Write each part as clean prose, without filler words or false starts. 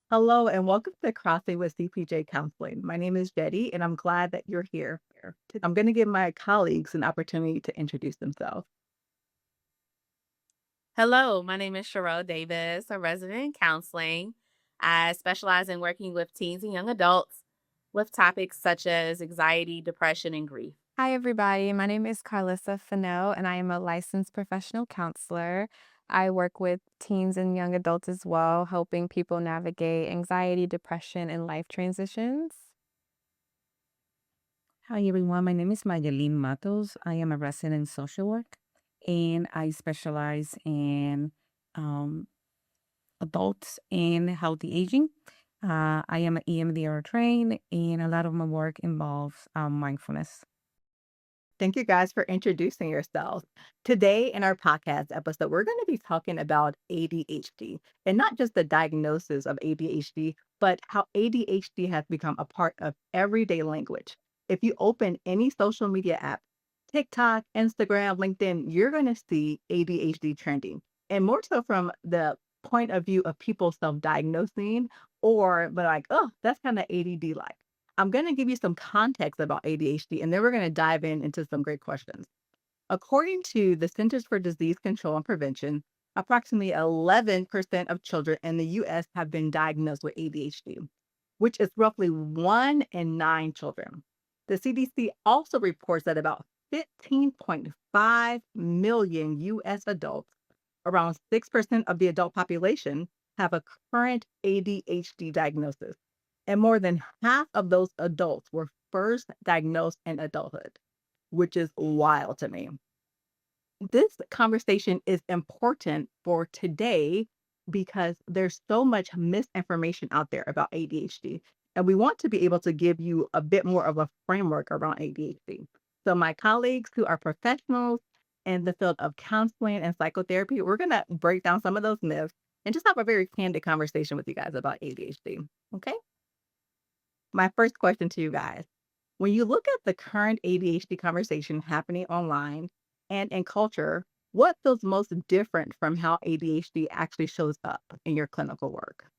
Hello and welcome to Crossing with CPJ Counseling. My name is Jetty and I'm glad that you're here. I'm going to give my colleagues an opportunity to introduce themselves. Hello, my name is Cheryl Davis, a resident in counseling. I specialize in working with teens and young adults with topics such as anxiety, depression, and grief. Hi, everybody. My name is Carlissa Fano, and I am a licensed professional counselor. I work with teens and young adults as well, helping people navigate anxiety, depression, and life transitions. Hi everyone, my name is Mayelin Matos. I am a resident in social work and I specialize in um, adults and healthy aging. I am an EMDR trained and a lot of my work involves mindfulness. Thank you guys for introducing yourselves. Today, in our podcast episode, we're going to be talking about ADHD and not just the diagnosis of ADHD, but how ADHD has become a part of everyday language. If you open any social media app, TikTok, Instagram, LinkedIn, you're going to see ADHD trending. And more so from the point of view of people self diagnosing or, but like, oh, that's kind of ADD like. I'm going to give you some context about ADHD, and then we're going to dive into some great questions. According to the Centers for Disease Control and Prevention, approximately 11% of children in the US have been diagnosed with ADHD, which is roughly 1 in 9 children. The CDC also reports that about 15.5 million US adults, around 6% of the adult population, have a current ADHD diagnosis. And more than half of those adults were first diagnosed in adulthood, which is wild to me. This conversation is important for today because there's so much misinformation out there about ADHD. And we want to be able to give you a bit more of a framework around ADHD. So, my colleagues who are professionals in the field of counseling and psychotherapy, we're going to break down some of those myths and just have a very candid conversation with you guys about ADHD. Okay. My first question to you guys, when you look at the current ADHD conversation happening online and in culture, what feels most different from how ADHD actually shows up in your clinical work?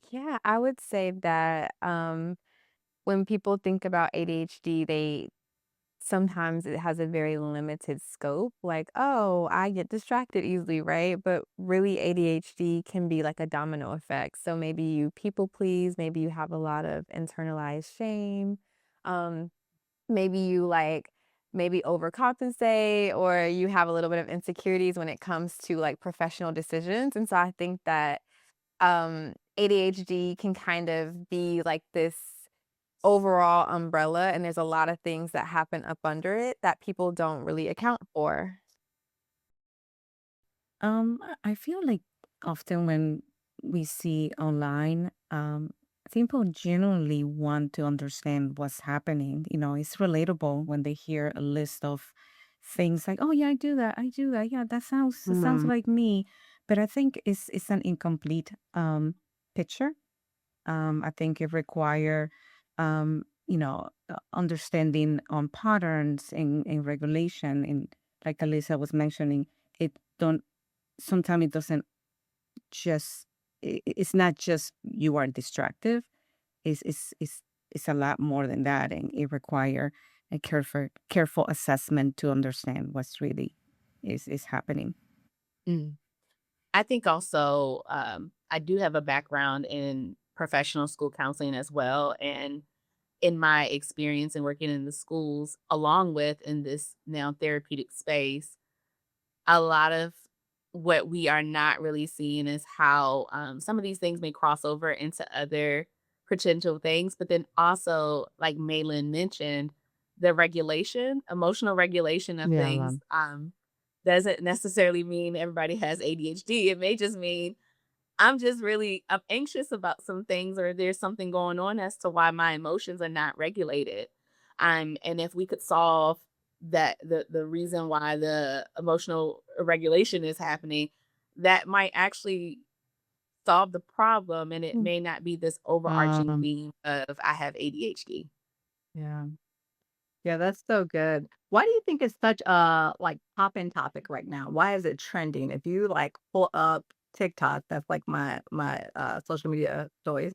Yeah, I would say that when people think about ADHD, they sometimes it has a very limited scope, like, "Oh, I get distracted easily," right? But really, ADHD can be like a domino effect. So maybe you people please, maybe you have a lot of internalized shame. Um, maybe you maybe overcompensate or you have a little bit of insecurities when it comes to like professional decisions. And so I think that ADHD can kind of be like this overall umbrella, and there's a lot of things that happen up under it that people don't really account for. I feel like often when we see online, people genuinely want to understand what's happening. You know, it's relatable when they hear a list of things like, "Oh yeah, I do that. I do that. Yeah, that sounds Mhm. like me." But I think it's an incomplete picture. I think it require understanding on patterns in regulation. And like Alyssa was mentioning, it don't sometimes it doesn't just it's not just you are distracted. It's a lot more than that, and it require a careful assessment to understand what's really is happening. Mm. I think also I do have a background in professional school counseling as well. And in my experience in working in the schools, along with in this now therapeutic space, a lot of what we are not really seeing is how some of these things may cross over into other potential things, but then also, like Malin mentioned, the regulation, emotional regulation of Yeah. things doesn't necessarily mean everybody has ADHD. It may just mean I'm anxious about some things or there's something going on as to why my emotions are not regulated. And if we could solve the reason why the emotional regulation is happening, that might actually solve the problem and it Mm. may not be this overarching Um, theme of I have ADHD. yeah. Yeah, that's so good. Why do you think it's such a like poppin' topic right now? Why is it trending? If you like pull up TikTok, that's like my social media choice.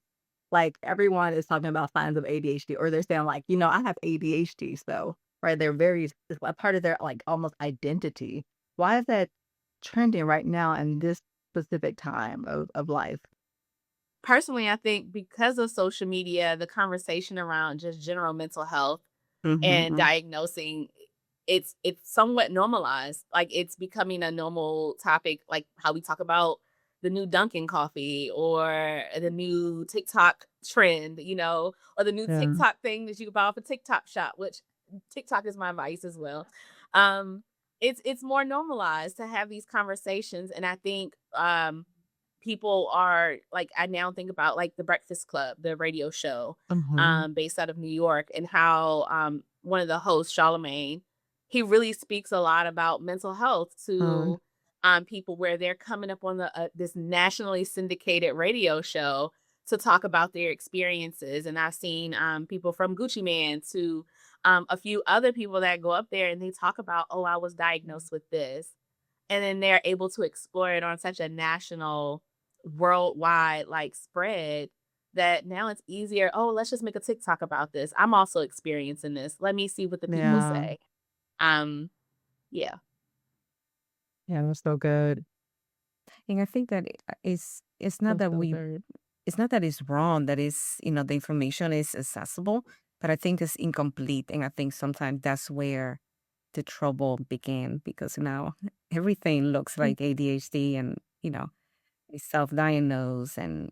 Like, everyone is talking about signs of ADHD, or they're saying like, "I have ADHD," so, right, they're very it's a part of their, like, almost identity. Why is that trending right now in this specific time of life? Personally, I think because of social media, the conversation around just general mental health and Mhm. diagnosing, it's somewhat normalized. Like, it's becoming a normal topic, like how we talk about the new Dunkin' coffee or the new TikTok trend, or the new Yeah. TikTok thing that you can buy off a TikTok shop, which TikTok is my vice as well. Um, it's more normalized to have these conversations, and I think people are like, I now think about like the Breakfast Club, the radio show, Mhm. based out of New York, and how one of the hosts, Charlemagne, he really speaks a lot about mental health Mm. to people, where they're coming up on this nationally syndicated radio show to talk about their experiences. And I've seen people from Gucci Man to a few other people that go up there and they talk about, oh, I was diagnosed with this, and then they're able to explore it on such a national, worldwide like spread, that now it's easier. Oh, let's just make a TikTok about this. I'm also experiencing this. Let me see what the people Yeah. say. Um, yeah. Yeah, that's so good. And I think that it's not That's that so good. it's not that it's wrong that is, the information is accessible, but I think it's incomplete. And I think sometimes that's where the trouble began because now everything looks like ADHD and, it's self-diagnosed and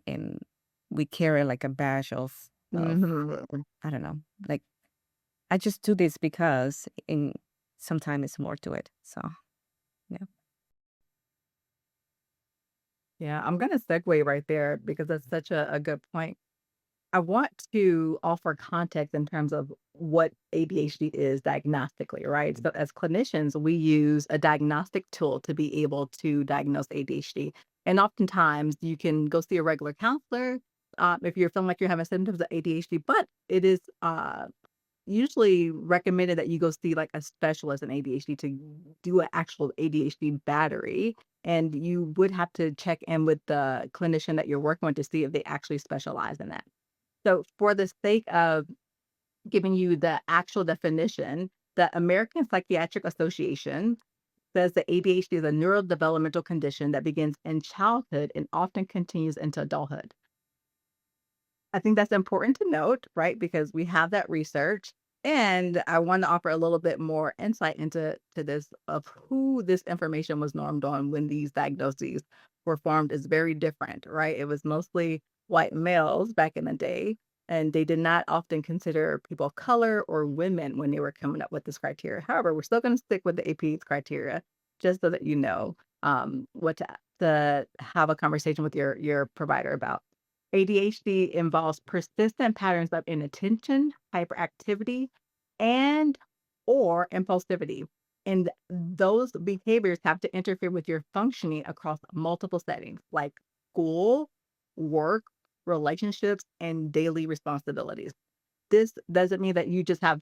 we carry like a badge of Mhm. I don't know, like I just do this because in sometimes it's more to it. So yeah. Yeah, I'm gonna segue right there because that's such a good point. I want to offer context in terms of what ADHD is diagnostically, right? So, as clinicians, we use a diagnostic tool to be able to diagnose ADHD. And oftentimes, you can go see a regular counselor if you're feeling like you're having symptoms of ADHD, but it is usually recommended that you go see like a specialist in ADHD to do an actual ADHD battery. And you would have to check in with the clinician that you're working with to see if they actually specialize in that. So, for the sake of giving you the actual definition, the American Psychiatric Association says that ADHD is a neurodevelopmental condition that begins in childhood and often continues into adulthood. I think that's important to note, right? Because we have that research. And I want to offer a little bit more insight into this of who this information was normed on when these diagnoses were formed is very different, right? It was mostly white males back in the day, and they did not often consider people of color or women when they were coming up with this criteria. However, we're still going to stick with the AP's criteria just so that you know what to have a conversation with your provider about. ADHD involves persistent patterns of inattention, hyperactivity, and or impulsivity. And those behaviors have to interfere with your functioning across multiple settings like school, work, relationships, and daily responsibilities. This doesn't mean that you just have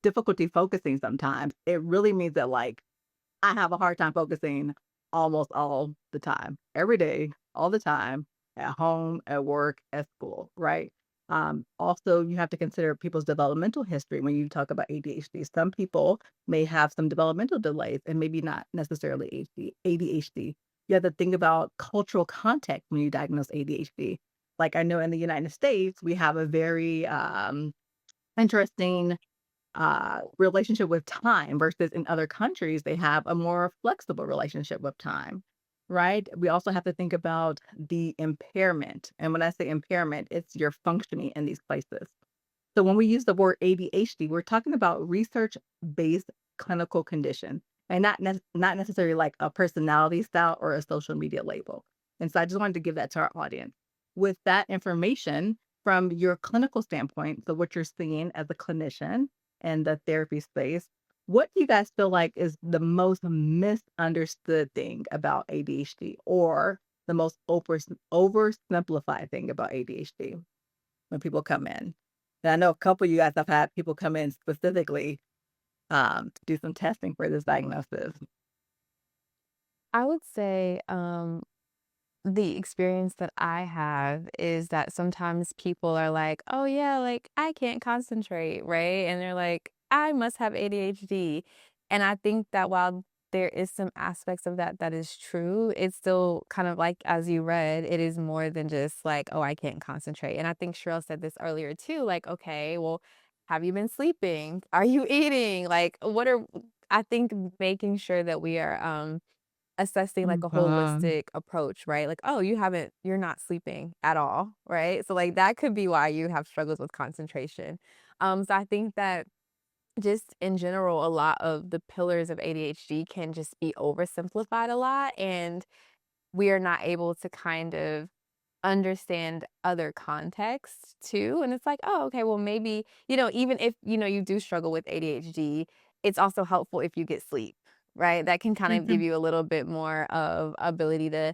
difficulty focusing sometimes. It really means that like I have a hard time focusing almost all the time, every day, all the time, at home, at work, at school, right? Also, you have to consider people's developmental history when you talk about ADHD. Some people may have some developmental delays and maybe not necessarily ADHD. You have to think about cultural context when you diagnose ADHD. Like I know in the United States, we have a very interesting relationship with time versus in other countries, they have a more flexible relationship with time, right? We also have to think about the impairment. And when I say impairment, it's your functioning in these places. So when we use the word ADHD, we're talking about research-based clinical condition and not necessarily like a personality style or a social media label. And so I just wanted to give that to our audience. With that information from your clinical standpoint, so what you're seeing as a clinician in the therapy space, what do you guys feel like is the most misunderstood thing about ADHD or the most oversimplified thing about ADHD when people come in? And I know a couple of you guys have had people come in specifically, to do some testing for this diagnosis. I would say, the experience that I have is that sometimes people are like, "Oh, yeah, like, I can't concentrate," right? And they're like, "I must have ADHD." And I think that while there is some aspects of that that is true, it's still kind of like, as you read, it is more than just like, "Oh, I can't concentrate." And I think Cheryl said this earlier too, like, "Okay, well, have you been sleeping? Are you eating? Like, what are" I think making sure that we are, assessing like a Um, holistic approach, right? Like, "Oh, you're not sleeping at all," right? So, like, that could be why you have struggles with concentration. So I think that just in general, a lot of the pillars of ADHD can just be oversimplified a lot, and we are not able to kind of understand other contexts too, and it's like, "Oh, okay, well, maybe" even if, you do struggle with ADHD, it's also helpful if you get sleep, right? That can kind of give mhm. you a little bit more of ability to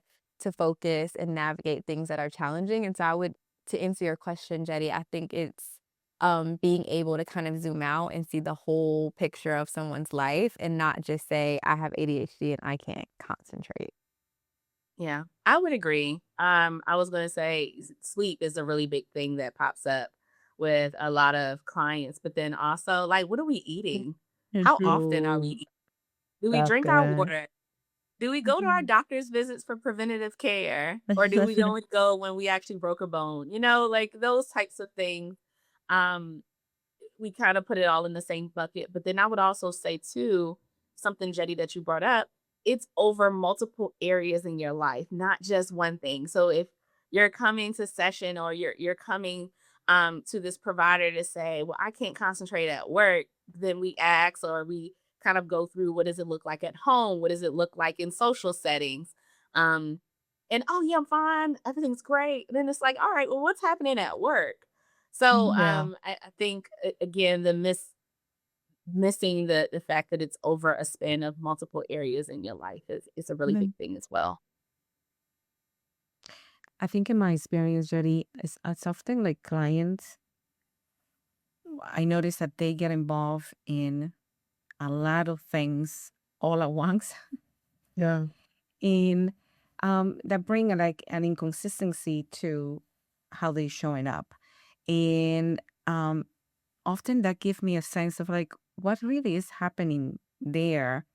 focus and navigate things that are challenging, and so I would to answer your question, Jetty, I think it's, being able to kind of zoom out and see the whole picture of someone's life and not just say, "I have ADHD and I can't concentrate." Yeah, I would agree. I was gonna say sleep is a really big thing that pops up with a lot of clients, but then also, like, what are we eating? How often are we True. eating? Do we That's drink our good. water? Do we go to our Mhm. doctor's visits for preventative care? Or do we only go when we actually broke a bone? Like those types of things. Um, we kind of put it all in the same bucket. But then I would also say too, something Jetty that you brought up, it's over multiple areas in your life, not just one thing. So if you're coming to session or you're coming to this provider to say, well, I can't concentrate at work, then we ask or we kind of go through what does it look like at home? What does it look like in social settings? Um, and oh yeah, I'm fine. Everything's great. Then it's like, all right, well, what's happening at work? So Yeah. I think again the missing the fact that it's over a span of multiple areas in your life is a really big Mm. thing as well. I think in my experience, Jody, it's often like clients, I notice that they get involved in a lot of things all at once Yeah. in that bring like an inconsistency to how they showing up. And often that gives me a sense of like what really is happening there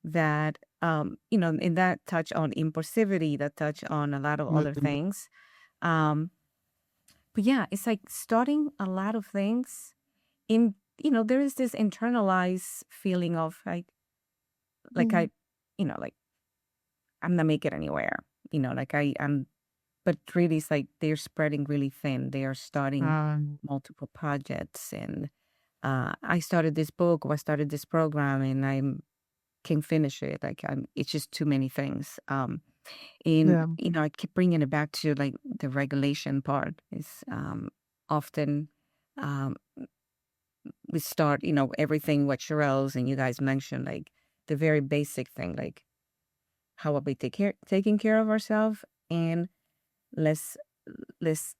that in that touch on impulsivity, that touch on a lot of other Mhm. things. um but yeah, it's like starting a lot of things in, there is this internalized feeling of like I Mhm. like I'm not making it anywhere, like I'm but really it's like they're spreading really thin. They are starting Um, multiple projects, and I started this book or I started this program and I can finish it. Like it's just too many things. And yeah. I keep bringing it back to like the regulation part is often um, we start, everything what Cheryl's and you guys mentioned, like the very basic thing, like how are we taking care of ourselves, and let's let's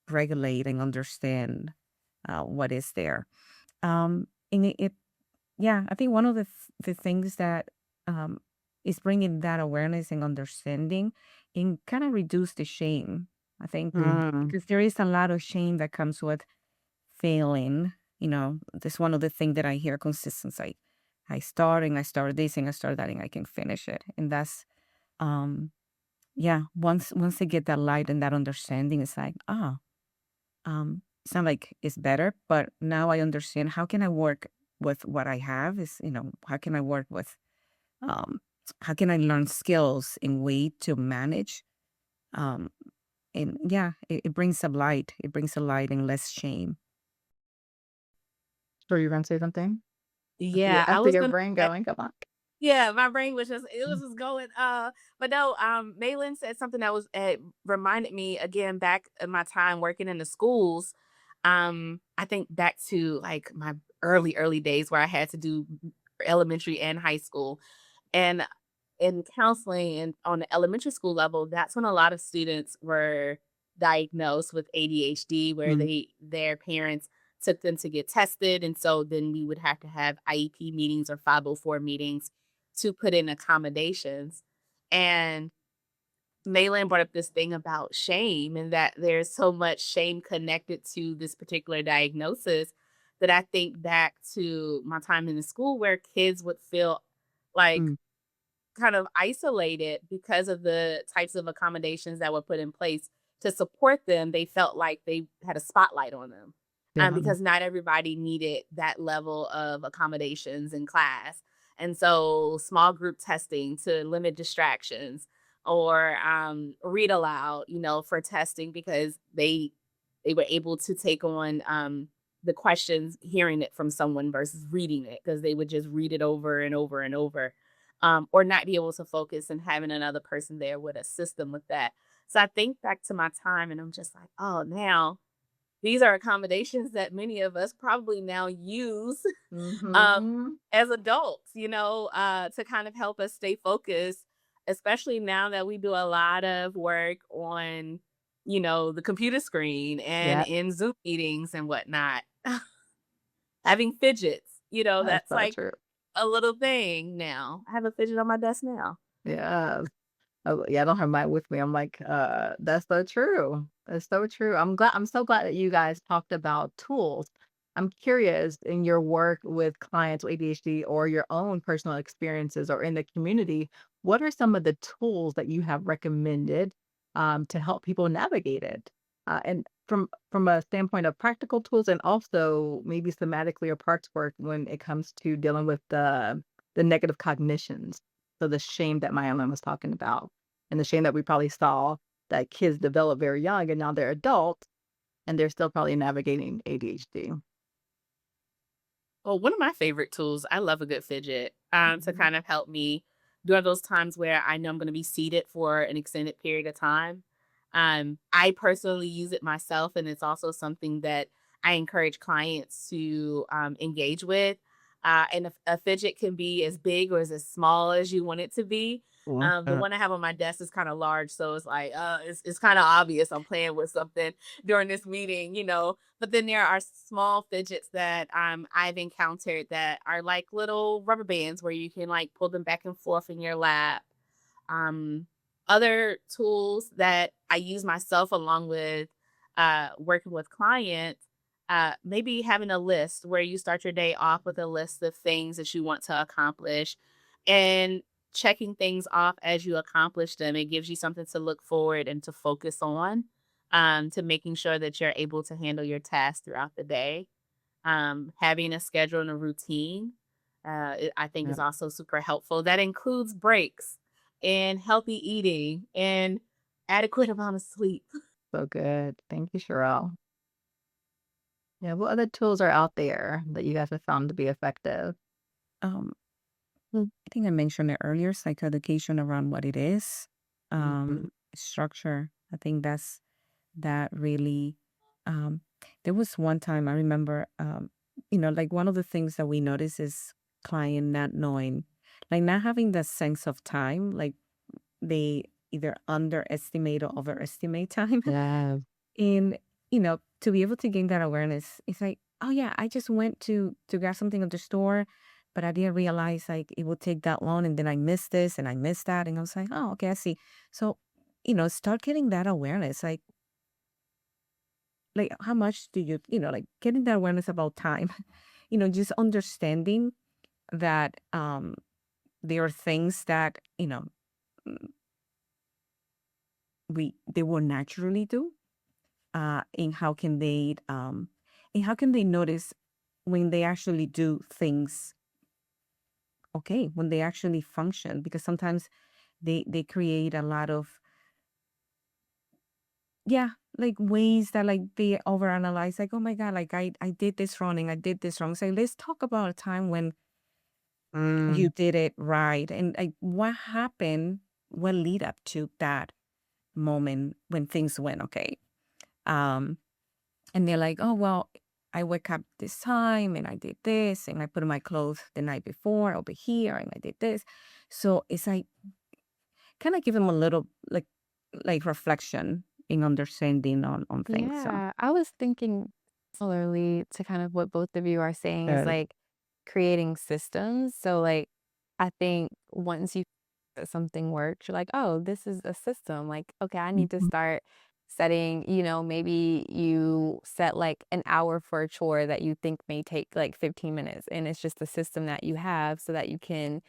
regulate and understand what is there. And yeah, I think one of the things that um, is bringing that awareness and understanding and kind of reduce the shame. I think Mm. because there is a lot of shame that comes with failing. That's one of the things that I hear consistently. I start and I start this and I start that and I can finish it. And that's um yeah, once they get that light and that understanding, it's like, it's not like it's better, but now I understand how can I work with what I have is, how can I work with um how can I learn skills and way to manage um and yeah, it brings a light. It brings a light and less shame. Sure, you're gonna say something? Yeah, I I see was your gonna brain say, going. Come on. yeah, my brain was just it was just going but no, Malin said something that was reminded me again back in my time working in the schools. I think back to like my early days where I had to do elementary and high school. And in counseling and on the elementary school level, that's when a lot of students were diagnosed with ADHD, where Mm. their parents took them to get tested. And so then we would have to have IEP meetings or 504 meetings to put in accommodations. And Nayland brought up this thing about shame and that there's so much shame connected to this particular diagnosis that I think back to my time in the school where kids would feel like Mm, kind of isolated because of the types of accommodations that were put in place to support them. They felt like they had a spotlight on them, yeah. because not everybody needed that level of accommodations in class. And so, small group testing to limit distractions, or read aloud, for testing because they were able to take on the questions, hearing it from someone versus reading it because they would just read it over and over and over, or not be able to focus and having another person there would assist them with that. So I think back to my time and I'm just like, oh, now these are accommodations that many of us probably now use Mhm. as adults, to kind of help us stay focused, especially now that we do a lot of work on, the computer screen and Yeah, in Zoom meetings and whatnot. Having fidgets, that's that's so like true. a little thing now. I have a fidget on my desk now. Yeah. Oh, yeah, I don't have mine with me. I'm like, that's so true. That's so true. I'm so glad that you guys talked about tools. I'm curious in your work with clients with ADHD or your own personal experiences or in the community, what are some of the tools that you have recommended to help people navigate it? And from a standpoint of practical tools and also maybe thematically or parts work when it comes to dealing with the negative cognitions. So the shame that Myelin was talking about and the shame that we probably saw that kids develop very young and now they're adults and they're still probably navigating ADHD. Well, one of my favorite tools, I love a good fidget, to Mhm. kind of help me during those times where I know I'm going to be seated for an extended period of time. I personally use it myself, and it's also something that I encourage clients to engage with. And a fidget can be as big or as small as you want it to be. Cool. The one I have on my desk is kind of large, so it's like it's kind of obvious I'm playing with something during this meeting, but then there are small fidgets that I've encountered that are like little rubber bands where you can like pull them back and forth in your lap. Um, Other tools that I use myself along with working with clients, maybe having a list where you start your day off with a list of things that you want to accomplish and checking things off as you accomplish them. It gives you something to look forward and to focus on, to making sure that you're able to handle your tasks throughout the day. Having a schedule and a routine, I think Yeah, is also super helpful. That includes breaks and healthy eating and adequate amount of sleep. so good. Thank you, Sherelle. Yeah, what other tools are out there that you guys have found to be effective? Um, I think I mentioned it earlier, psychoeducation around what it is, Mhm. structure. I think that really. Um, there was one time I remember, like one of the things that we notice is client not knowing, like not having the sense of time, like they either underestimate or overestimate time. Yeah. And, to be able to gain that awareness, it's like, oh yeah, I just went to grab something at the store, but I didn't realize like it would take that long and then I missed this and I missed that. And I was like, oh, okay, I see. So, start getting that awareness. Like how much do you, like getting that awareness about time, just understanding that there are things that, mm, they will naturally do, and how can they notice when they actually do things okay, when they actually function, because sometimes they create a lot of, yeah, like ways that like they overanalyze, like, oh my god, like I did this wrong and I did this wrong. So let's talk about a time when you Mm, did it right, and like what happened, what lead up to that moment when things went okay. um And they're like, oh, well, I wake up this time and I did this and I put on my clothes the night before over here and I did this. So it's like kind of give them a little like reflection in understanding on things. So Yeah, I was thinking similarly to kind of what both of you are saying is good. like creating systems. So like I think once you that something works, you're like, "Oh, this is a system." Like, "Okay, I need to Mhm. start setting," maybe you set like an hour for a chore that you think may take like 15 minutes, and it's just a system that you have so that you can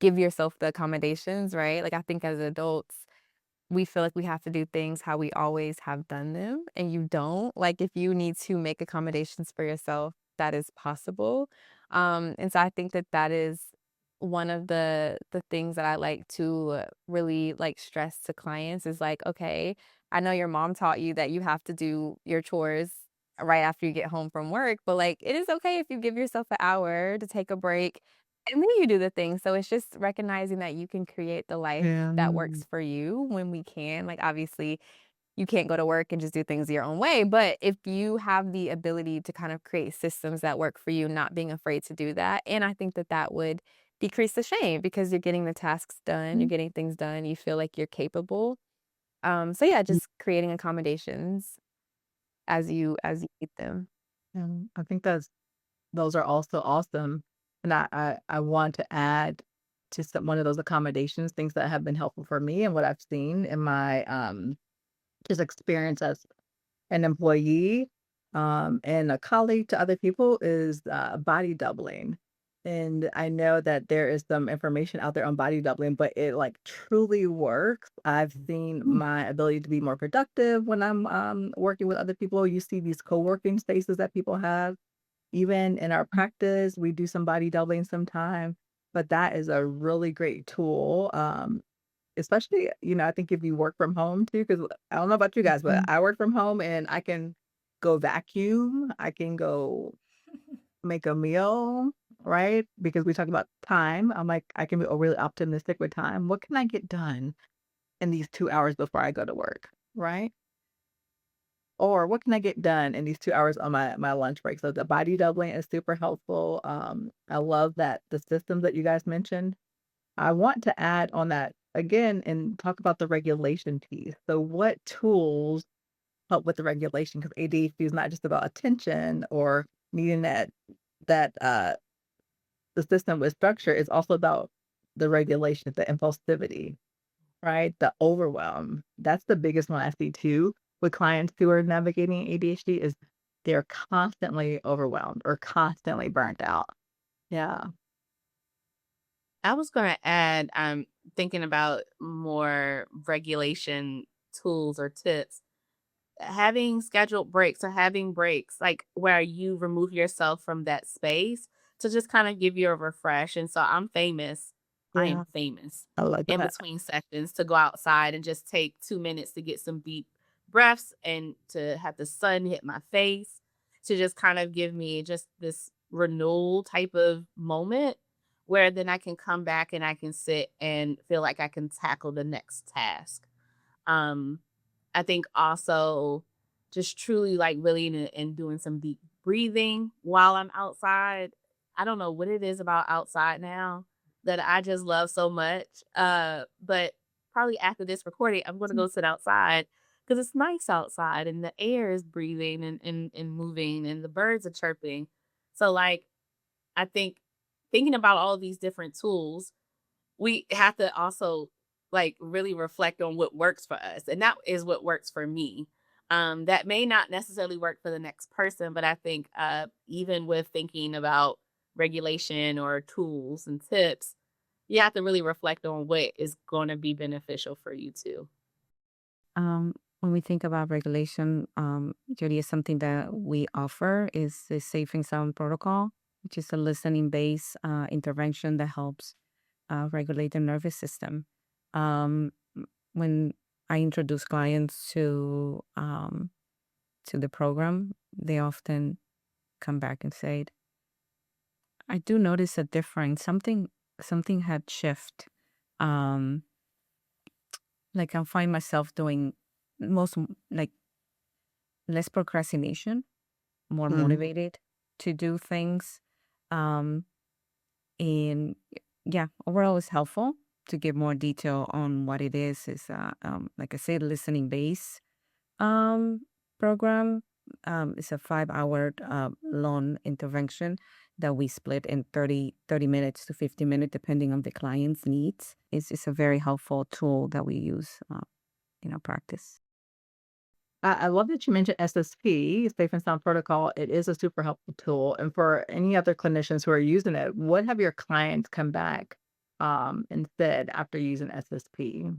give yourself the accommodations, right? Like, I think as adults, we feel like we have to do things how we always have done them, and you don't. Like, if you need to make accommodations for yourself, that is possible. And so I think that that is one of the things that I like to really like stress to clients is like, okay, I know your mom taught you that you have to do your chores right after you get home from work, but like it is okay if you give yourself an hour to take a break and then you do the thing. So it's just recognizing that you can create the life Yeah. that works for you when we can. Like, obviously, you can't go to work and just do things your own way. But if you have the ability to kind of create systems that work for you, not being afraid to do that. And I think that that would decrease the shame because you're getting the tasks done, you're getting things done, you feel like you're capable. So yeah, just creating accommodations as you need them. I think those are also awesome, and I want to add to one of those accommodations, things that have been helpful for me and what I've seen in my, just experience as an employee, and a colleague to other people is, body doubling, and I know that there is some information out there on body doubling, but it, like, truly works. I've seen Mm. my ability to be more productive when I'm, working with other people. You see these co-working spaces that people have. Even in our practice, we do some body doubling sometime, but that is a really great tool, especially, I think if you work from home too, because I don't know about you guys, but Mhm. I work from home and I can go vacuum, I can go make a meal, right? Because we talk about time. I'm like, I can be really optimistic with time. What can I get done in these 2 hours before I go to work, right? Or what can I get done in these 2 hours on my lunch break? So the body doubling is super helpful. I love that the systems that you guys mentioned. I want to add on that again and talk about the regulation piece. So what tools help with the regulation? Because ADHD is not just about attention or needing that the system with structure. It's also about the regulation, the impulsivity, right? The overwhelm. That's the biggest one I see too with clients who are navigating ADHD is they're constantly overwhelmed or constantly burnt out. Yeah. I was gonna add, I'm thinking about more regulation tools or tips. Having scheduled breaks or having breaks, like where you remove yourself from that space to just kind of give you a refresh. And so I am Yeah. famous I like in that. between sessions to go outside and just take 2 minutes to get some deep breaths and to have the sun hit my face to just kind of give me just this renewal type of moment where then I can come back and I can sit and feel like I can tackle the next task. Um, I think also just truly like really and doing some deep breathing while I'm outside. I don't know what it is about outside now that I just love so much. But probably after this recording, I'm gonna go sit outside because it's nice outside and the air is breathing and moving and the birds are chirping. So like I think thinking about all these different tools we have to also like really reflect on what works for us and that is what works for me that may not necessarily work for the next person but I think even with thinking about regulation or tools and tips you have to really reflect on what is going to be beneficial for you too. When we think about regulation, Jody, is something that we offer is the Safe and Sound Protocol, which is a listening-based intervention that helps regulate the nervous system. When I introduce clients to the program, they often come back and say, "I do notice a difference. Something had shift. Um, like I find myself doing like less procrastination, more Mm. motivated to do things. Um, and yeah, overall it's helpful to give more detail on what it is. Is like I said, listening base um program. it's a 5 hour long intervention that we split in 30 minutes to 50 minutes, depending on the client's needs. It's a very helpful tool that we use in our practice. I love that you mentioned SSP, Safe and Sound Protocol. It is a super helpful tool. And for any other clinicians who are using it, what have your clients come back and said after using SSP?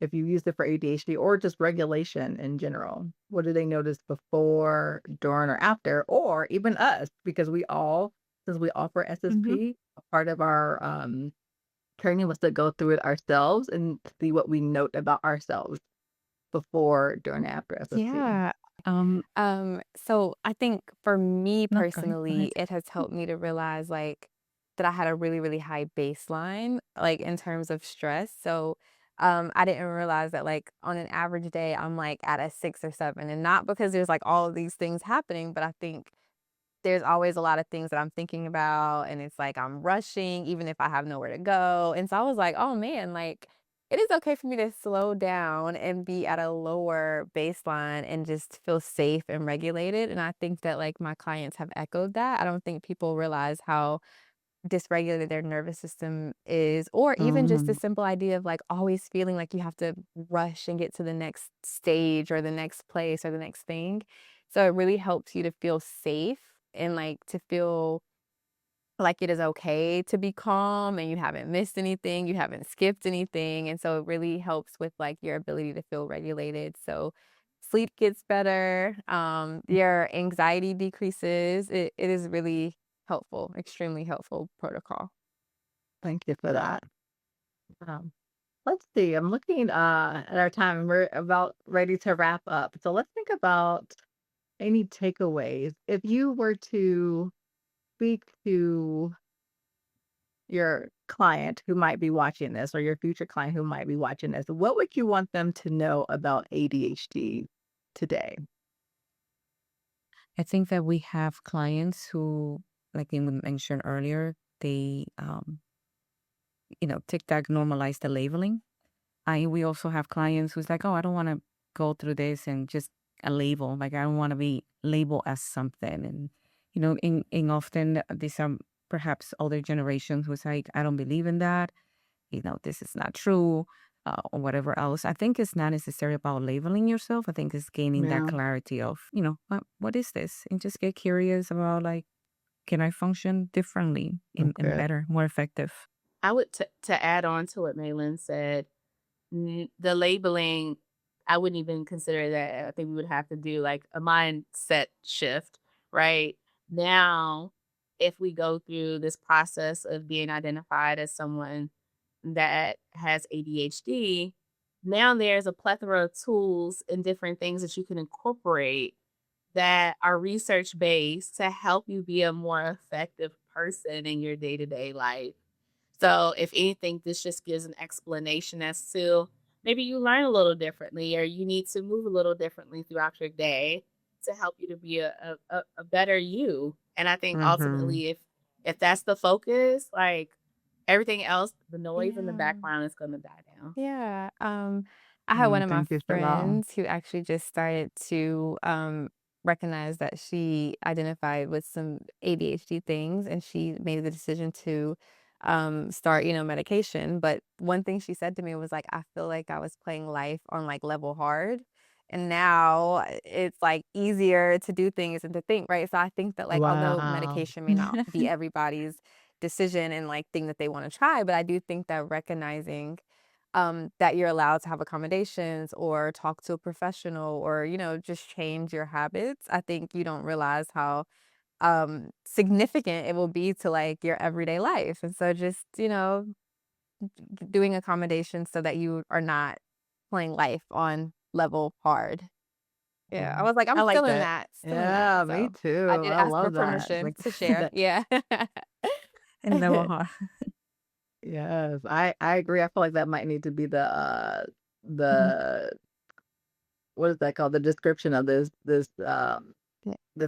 If you use it for ADHD or just regulation in general, what do they notice before, during, or after, or even us? Because since we offer Mhm. SSP, a part of our training was to go through it ourselves and see what we note about ourselves before, during, and after SSP. Yeah. Um, So I think for me no, go personally, ahead. it has helped me to realize like that I had a really, really high baseline, like in terms of stress. So I didn't realize that like on an average day, I'm like at a 6 or 7. And not because there's like all of these things happening, but I think there's always a lot of things that I'm thinking about, and it's like I'm rushing even if I have nowhere to go, and so I was like, "Oh, man, like, it is okay for me to slow down and be at a lower baseline and just feel safe and regulated," and I think that, like, my clients have echoed that. I don't think people realize how dysregulated their nervous system is, or even just the Mhm. simple idea of, like, always feeling like you have to rush and get to the next stage or the next place or the next thing. So it really helps you to feel safe and, like, to feel like it is okay to be calm and you haven't missed anything, you haven't skipped anything, and so it really helps with, like, your ability to feel regulated. So sleep gets better, your anxiety decreases. It is really helpful, extremely helpful protocol. Thank you for that. Um, let's see. I'm looking at our time. We're about ready to wrap up. So let's think about any takeaways. If you were to speak to your client who might be watching this or your future client who might be watching this, what would you want them to know about ADHD today? I think that we have clients who, like you mentioned earlier, they, TikTok normalize the labeling. We also have clients who's like, oh, I don't want to go through this and just a label. Like, I don't want to be labeled as something. And, in often these are perhaps older generations who's like, I don't believe in that. This is not true, or whatever else. I think it's not necessarily about labeling yourself. I think it's gaining that Yeah. clarity of, what is this? And just get curious about, like, can I function differently and Okay. better, more effective? I would to add on to what Maylin said, the labeling, I wouldn't even consider that. I think we would have to do like a mindset shift, right? Now, if we go through this process of being identified as someone that has ADHD, now there's a plethora of tools and different things that you can incorporate that are research based to help you be a more effective person in your day to day life. So, if anything, this just gives an explanation as to maybe you learn a little differently or you need to move a little differently throughout your day to help you to be a better you. And I think Mm-hmm. ultimately, if that's the focus, like everything else, the noise in the Yeah. background is going to die down. Yeah, I had one of my Thank you for that. friends who actually just started to recognize that she identified with some ADHD things, and she made the decision to start, medication. But one thing she said to me was like, "I feel like I was playing life on like level hard." And now it's like easier to do things and to think, right? So I think that like although Wow. medication may not be everybody's decision and like thing that they want to try, but I do think that recognizing that you're allowed to have accommodations or talk to a professional or, just change your habits. I think you don't realize how significant it will be to like your everyday life. And so just, doing accommodations so that you are not playing life on level hard. Yeah. I Mhm. was like, I'm I like still in that. that, still in that. Yeah, me So I too. did I ask for love that. permission Like to share. that. Yeah. And level hard. Yes, I agree. I feel like that might need to be the what is that called? The description of this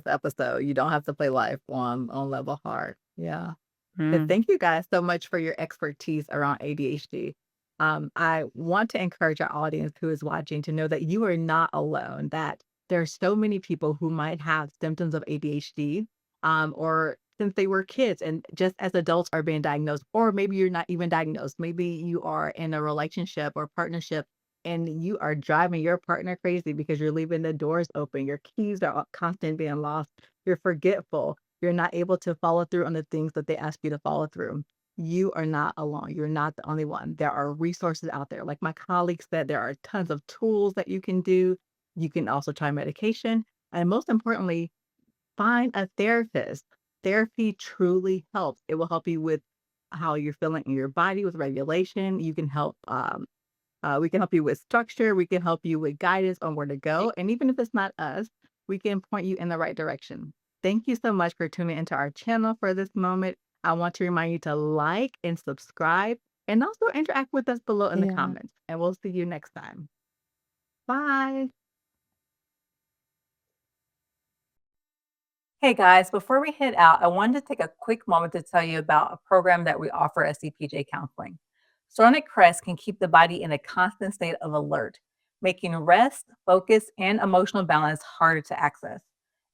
episode. You don't have to play life on level hard. Yeah. But Mm. thank you guys so much for your expertise around ADHD. I want to encourage our audience who is watching to know that you are not alone, that There are so many people who might have symptoms of ADHD, or since they were kids and just as adults are being diagnosed, or maybe you're not even diagnosed. Maybe you are in a relationship or partnership and you are driving your partner crazy because you're leaving the doors open, your keys are constantly being lost, you're forgetful, you're not able to follow through on the things that they ask you to follow through. You are not alone. You're not the only one. There are resources out there. Like my colleague said, there are tons of tools that you can do. You can also try medication. And most importantly, find a therapist. Therapy truly helps. It will help you with how you're feeling in your body with regulation. You can help we can help you with structure. We can help you with guidance on where to go. And even if it's not us, we can point you in the right direction. Thank you so much for tuning into our channel for this moment. I want to remind you to like and subscribe and also interact with us below in the Yeah. comments. And we'll see you next time. Bye. Hey guys, before we head out, I wanted to take a quick moment to tell you about a program that we offer at CPJ Counseling. Sonic Crest can keep the body in a constant state of alert, making rest, focus, and emotional balance harder to access.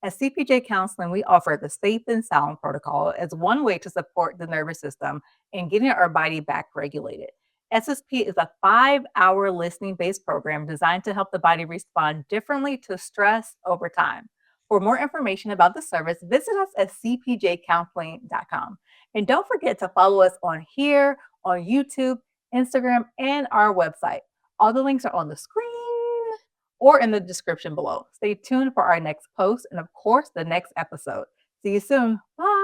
At CPJ Counseling, we offer the Safe and Sound protocol as one way to support the nervous system and getting our body back regulated. SSP is a 5-hour listening based program designed to help the body respond differently to stress over time. For more information about the service, visit us at cpjcounseling.com. And don't forget to follow us on here, on YouTube, Instagram, and our website. All the links are on the screen or in the description below. Stay tuned for our next post and, of course, the next episode. See you soon. Bye.